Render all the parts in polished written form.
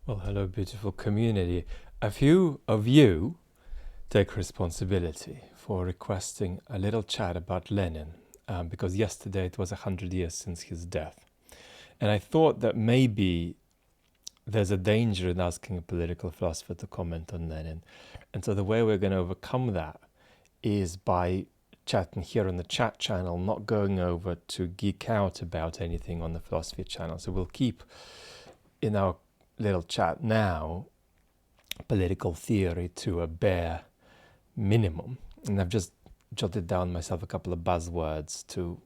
Well, hello, beautiful community. A few of you take responsibility for requesting a little chat about Lenin, because yesterday it was 100 years since his death. And I thought that maybe there's a danger in asking a political philosopher to comment on Lenin. And so the way we're going to overcome that is by chatting here on the chat channel, not going over to geek out about anything on the philosophy channel. So we'll keep in our little chat now political theory to a bare minimum. And I've just jotted down myself a couple of buzzwords to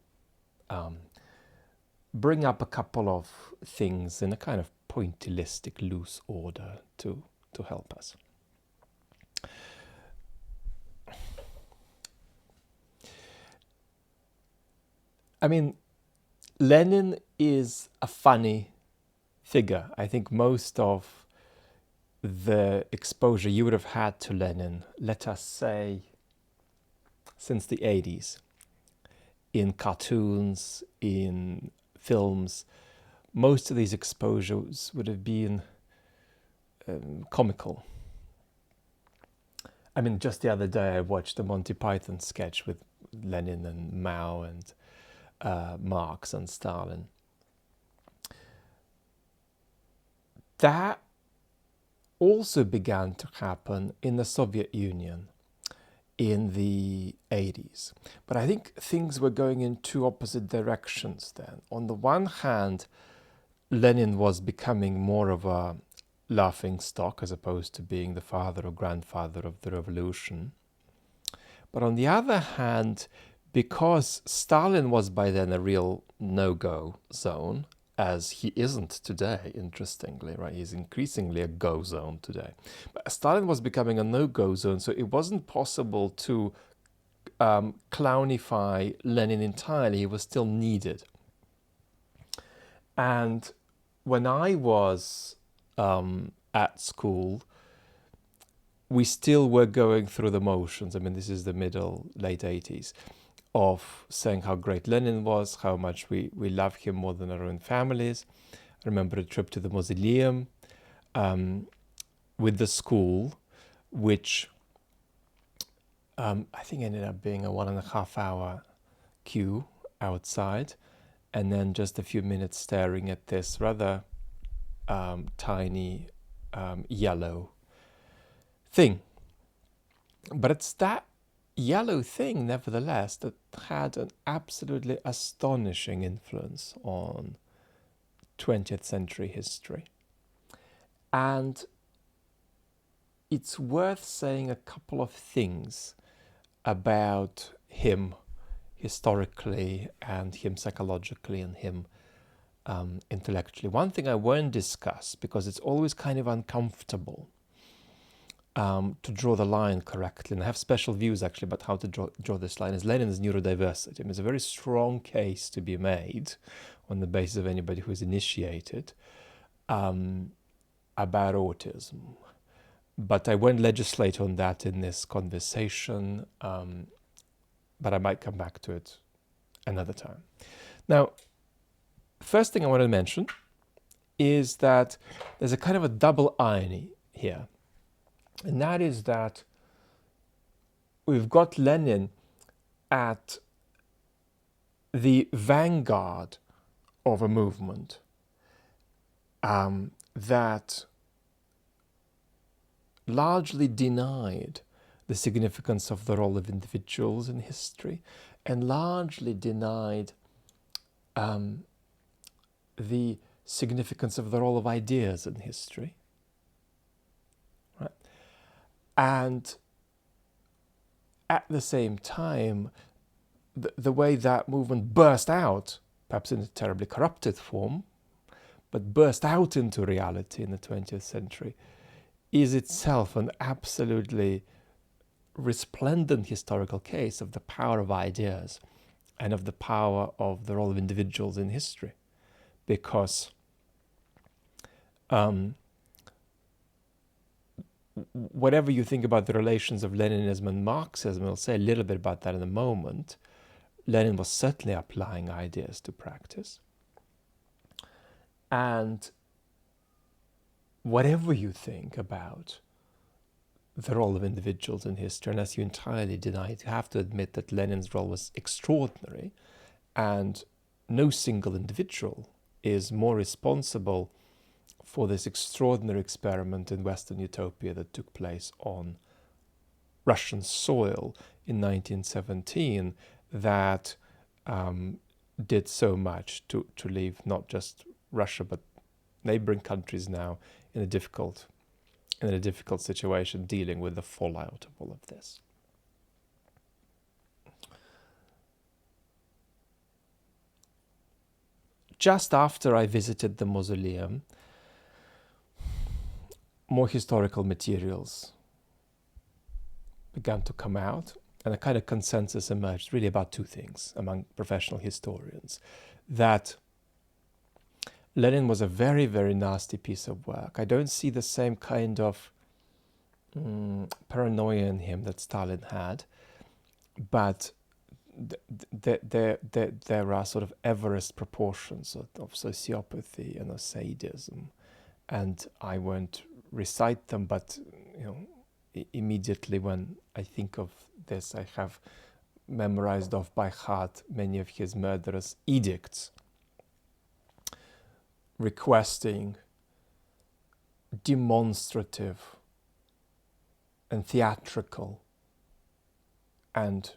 bring up a couple of things in a kind of pointillistic, loose order to help us. I mean, Lenin is a funny figure. I think most of the exposure you would have had to Lenin, let us say, since the 80s, in cartoons, in films, most of these exposures would have been comical. I mean, just the other day I watched the Monty Python sketch with Lenin and Mao and Marx and Stalin. That also began to happen in the Soviet Union in the 80s. But I think things were going in two opposite directions then. On the one hand, Lenin was becoming more of a laughing stock as opposed to being the father or grandfather of the revolution. But on the other hand, because Stalin was by then a real no-go zone, as he isn't today, interestingly, right? He's increasingly a go zone today. But Stalin was becoming a no-go zone, so it wasn't possible to clownify Lenin entirely. He was still needed. And when I was at school, we still were going through the motions. I mean, this is the late 80s, of saying how great Lenin was, how much we love him more than our own families. I remember a trip to the mausoleum with the school, which I think ended up being a 1.5 hour queue outside, and then just a few minutes staring at this rather tiny yellow thing. But it's that yellow thing, nevertheless, that had an absolutely astonishing influence on 20th century history. And it's worth saying a couple of things about him historically and him psychologically and him intellectually. One thing I won't discuss, because it's always kind of uncomfortable to draw the line correctly, and I have special views actually about how to draw this line, is Lenin's neurodiversity. I mean, it's a very strong case to be made on the basis of anybody who is initiated about autism. But I won't legislate on that in this conversation, but I might come back to it another time. Now, first thing I want to mention is that there's a kind of a double irony here. And that is that we've got Lenin at the vanguard of a movement that largely denied the significance of the role of individuals in history and largely denied the significance of the role of ideas in history. Right? And at the same time, the way that movement burst out, perhaps in a terribly corrupted form, but burst out into reality in the 20th century, is itself an absolutely resplendent historical case of the power of ideas and of the power of the role of individuals in history. Because whatever you think about the relations of Leninism and Marxism, I'll say a little bit about that in a moment, Lenin was certainly applying ideas to practice. And whatever you think about the role of individuals in history, unless you entirely deny it, you have to admit that Lenin's role was extraordinary, and no single individual is more responsible for this extraordinary experiment in Western utopia that took place on Russian soil in 1917 that did so much to leave not just Russia but neighboring countries now in a difficult situation dealing with the fallout of all of this. Just after I visited the mausoleum, more historical materials began to come out, and a kind of consensus emerged really about two things among professional historians. That Lenin was a very, very nasty piece of work. I don't see the same kind of paranoia in him that Stalin had, but there are sort of Everest proportions of sociopathy and of sadism, and I won't recite them, but immediately when I think of this, I have memorized off by heart many of his murderous edicts requesting demonstrative and theatrical and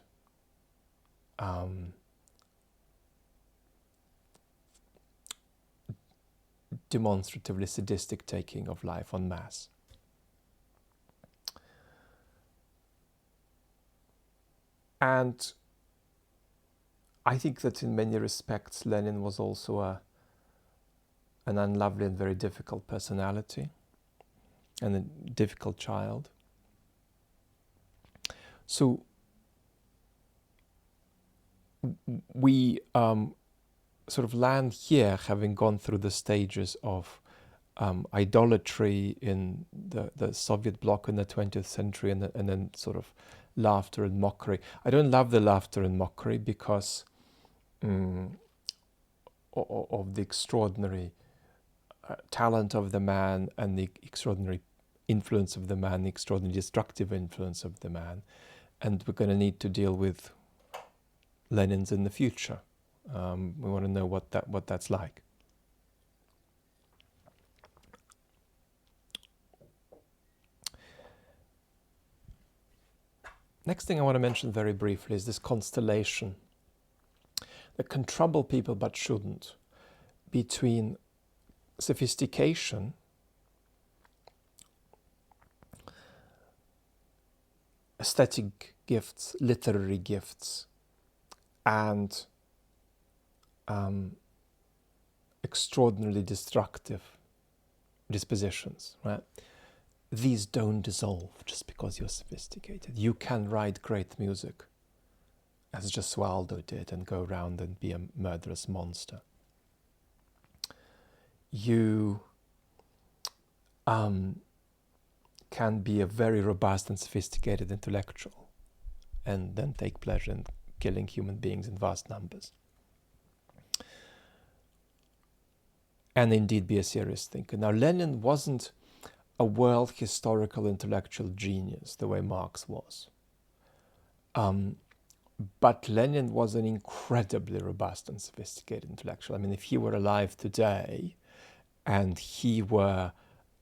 demonstratively sadistic taking of life en masse. And I think that in many respects Lenin was also an unlovely and very difficult personality and a difficult child. So we sort of land here, having gone through the stages of idolatry in the Soviet bloc in the 20th century, and then sort of laughter and mockery. I don't love the laughter and mockery because of the extraordinary talent of the man and the extraordinary influence of the man, the extraordinary destructive influence of the man. And we're going to need to deal with Lenins in the future. We want to know what that's like. Next thing I want to mention very briefly is this constellation that can trouble people but shouldn't, between sophistication aesthetic gifts, literary gifts, and extraordinarily destructive dispositions, right? These don't dissolve just because you're sophisticated. You can write great music, as Gesualdo did, and go around and be a murderous monster. You can be a very robust and sophisticated intellectual and then take pleasure in killing human beings in vast numbers. And indeed be a serious thinker. Now, Lenin wasn't a world historical intellectual genius the way Marx was. But Lenin was an incredibly robust and sophisticated intellectual. I mean, if he were alive today and he were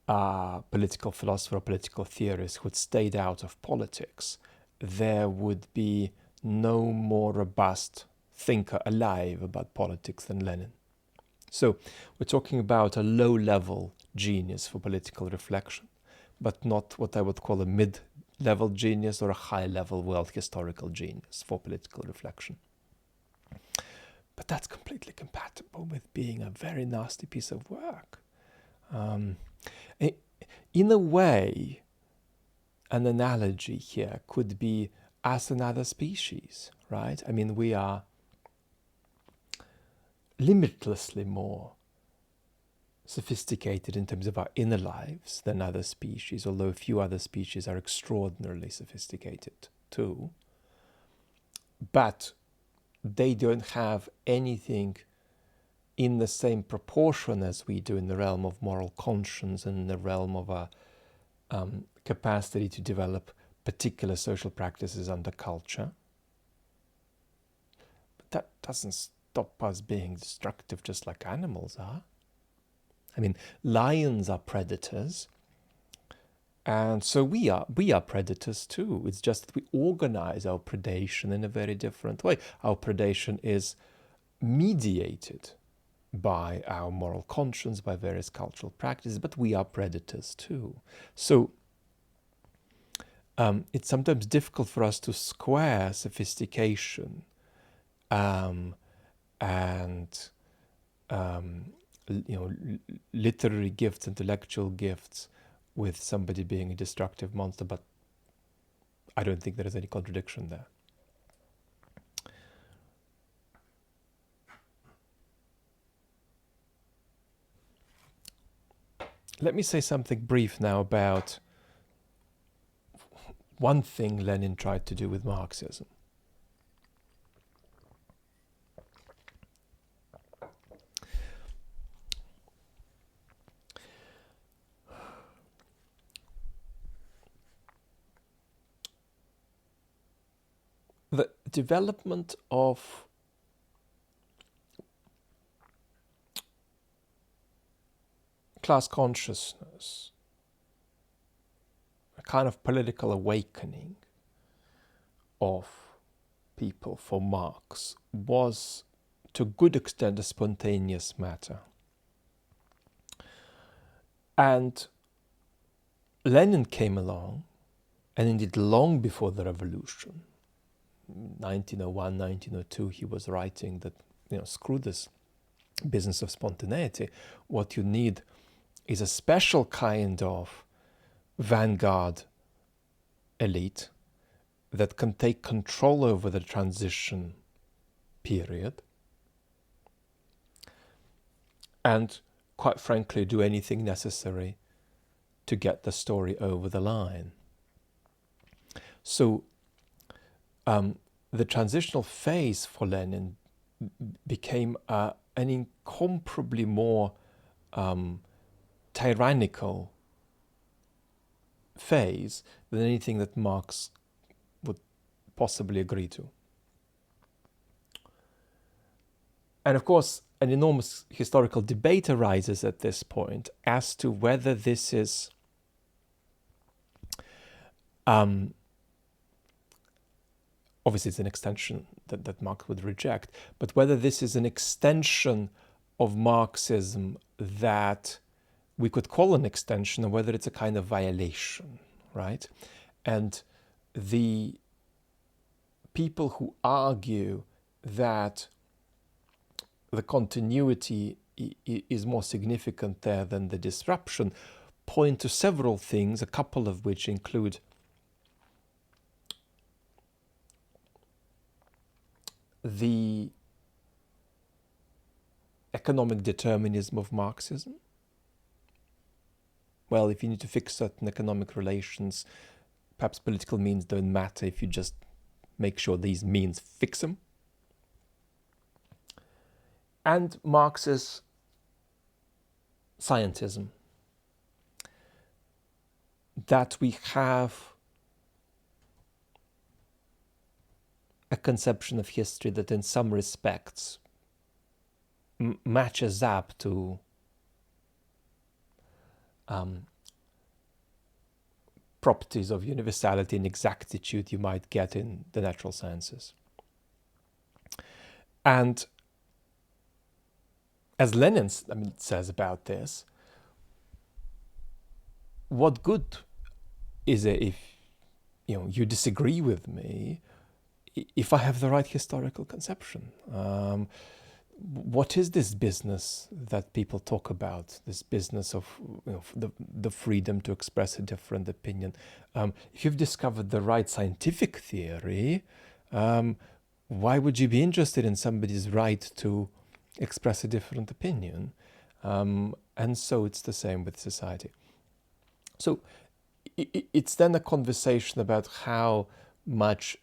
a political philosopher or political theorist who had stayed out of politics, there would be no more robust thinker alive about politics than Lenin. So we're talking about a low-level genius for political reflection, but not what I would call a mid-level genius or a high-level world historical genius for political reflection. But that's completely compatible with being a very nasty piece of work. In a way, an analogy here could be us and other species, right? I mean, we are limitlessly more sophisticated in terms of our inner lives than other species, although a few other species are extraordinarily sophisticated too. But they don't have anything in the same proportion as we do in the realm of moral conscience and in the realm of a capacity to develop particular social practices under culture. But that doesn't stop us being destructive just like animals are. I mean, lions are predators, and so we are predators too. It's just that we organize our predation in a very different way. Our predation is mediated by our moral conscience, by various cultural practices, but we are predators too. So it's sometimes difficult for us to square sophistication and literary gifts, intellectual gifts, with somebody being a destructive monster, but I don't think there is any contradiction there. Let me say something brief now about one thing Lenin tried to do with Marxism. The development of class consciousness, a kind of political awakening of people for Marx, was to a good extent a spontaneous matter. And Lenin came along, and indeed long before the revolution, 1901, 1902, he was writing that, screw this business of spontaneity. What you need is a special kind of vanguard elite that can take control over the transition period and, quite frankly, do anything necessary to get the story over the line. So the transitional phase for Lenin became an incomparably more tyrannical phase than anything that Marx would possibly agree to. And of course, an enormous historical debate arises at this point as to whether this is obviously it's an extension that Marx would reject, but whether this is an extension of Marxism that we could call an extension, or whether it's a kind of violation, right? And the people who argue that the continuity is more significant there than the disruption point to several things, a couple of which include the economic determinism of Marxism. Well, if you need to fix certain economic relations, perhaps political means don't matter if you just make sure these means fix them. And Marx's scientism, that we have a conception of history that in some respects matches up to properties of universality and exactitude you might get in the natural sciences. And as Lenin says about this, what good is it if you disagree with me if I have the right historical conception? What is this business that people talk about? This business of the freedom to express a different opinion. If you've discovered the right scientific theory, why would you be interested in somebody's right to express a different opinion? And so it's the same with society. So it's then a conversation about how much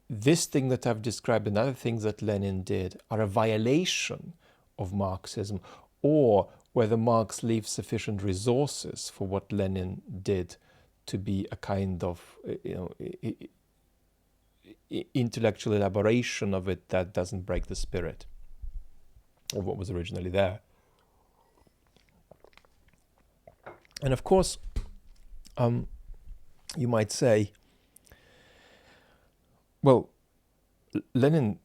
this thing that I've described and other things that Lenin did are a violation of Marxism, or whether Marx leaves sufficient resources for what Lenin did to be a kind of intellectual elaboration of it that doesn't break the spirit of what was originally there. And of course, you might say, well, Lenin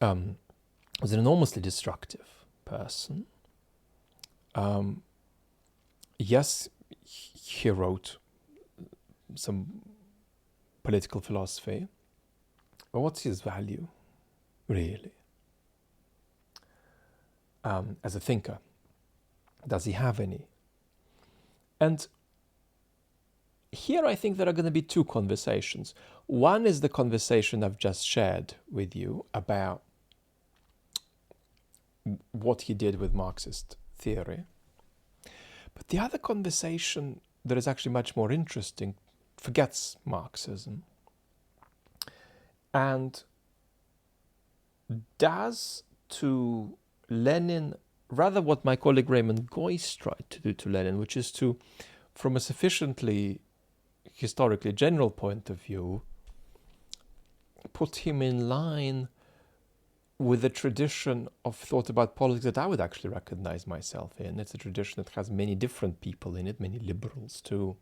was an enormously destructive person. Yes, he wrote some political philosophy, but what's his value, really? As a thinker, does he have any? And here I think there are going to be two conversations. One is the conversation I've just shared with you about what he did with Marxist theory. But the other conversation that is actually much more interesting forgets Marxism and does to Lenin rather what my colleague Raymond Goyce tried to do to Lenin, which is to, from a sufficiently historically general point of view, put him in line with a tradition of thought about politics that I would actually recognize myself in. It's a tradition that has many different people in it, many liberals too.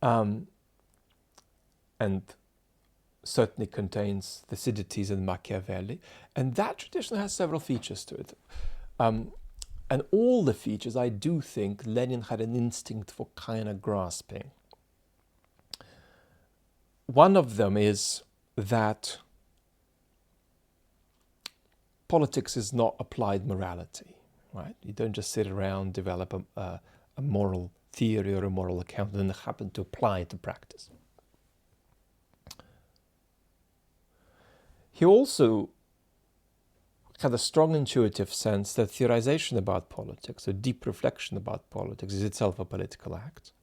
And certainly contains Thucydides and Machiavelli. And that tradition has several features to it. And all the features, I do think Lenin had an instinct for kind of grasping. One of them is that politics is not applied morality, right? You don't just sit around, develop a moral theory or a moral account and then happen to apply it to practice. He also had a strong intuitive sense that theorization about politics, a deep reflection about politics, is itself a political act.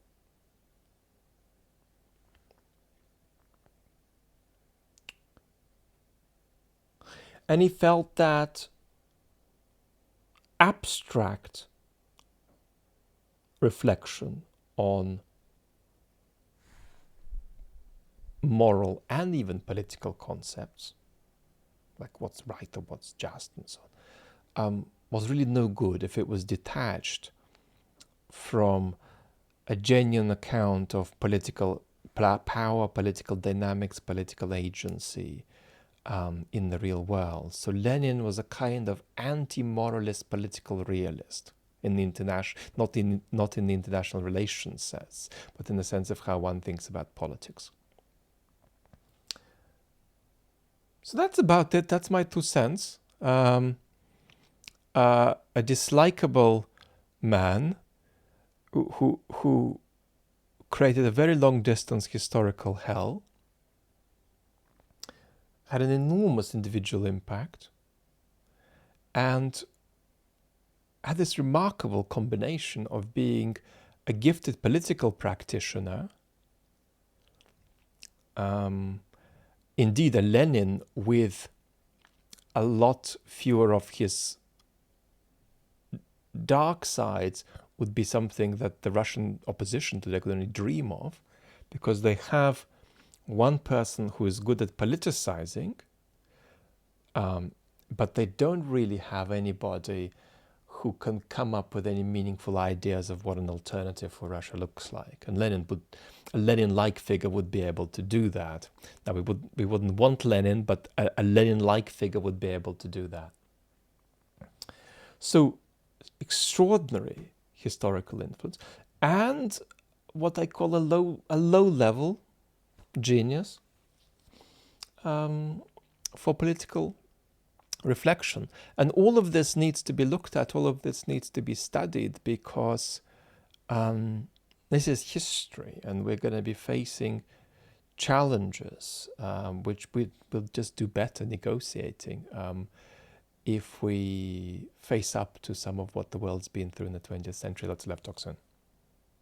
And he felt that abstract reflection on moral and even political concepts, like what's right or what's just and so on, was really no good if it was detached from a genuine account of political power, political dynamics, political agency in the real world. So Lenin was a kind of anti-moralist political realist in the international, not in the international relations sense, but in the sense of how one thinks about politics. So that's about it. That's my 2 cents. A dislikable man who created a very long distance historical hell, had an enormous individual impact, and had this remarkable combination of being a gifted political practitioner, indeed a Lenin with a lot fewer of his dark sides would be something that the Russian opposition today could only dream of, because they have one person who is good at politicizing, but they don't really have anybody who can come up with any meaningful ideas of what an alternative for Russia looks like. And a Lenin-like figure would be able to do that. Now we wouldn't want Lenin, but a Lenin-like figure would be able to do that. So extraordinary historical influence, and what I call a low-level genius for political reflection. And all of this needs to be looked at, all of this needs to be studied, because this is history, and we're going to be facing challenges which we will just do better negotiating if we face up to some of what the world's been through in the 20th century. Let's talk soon.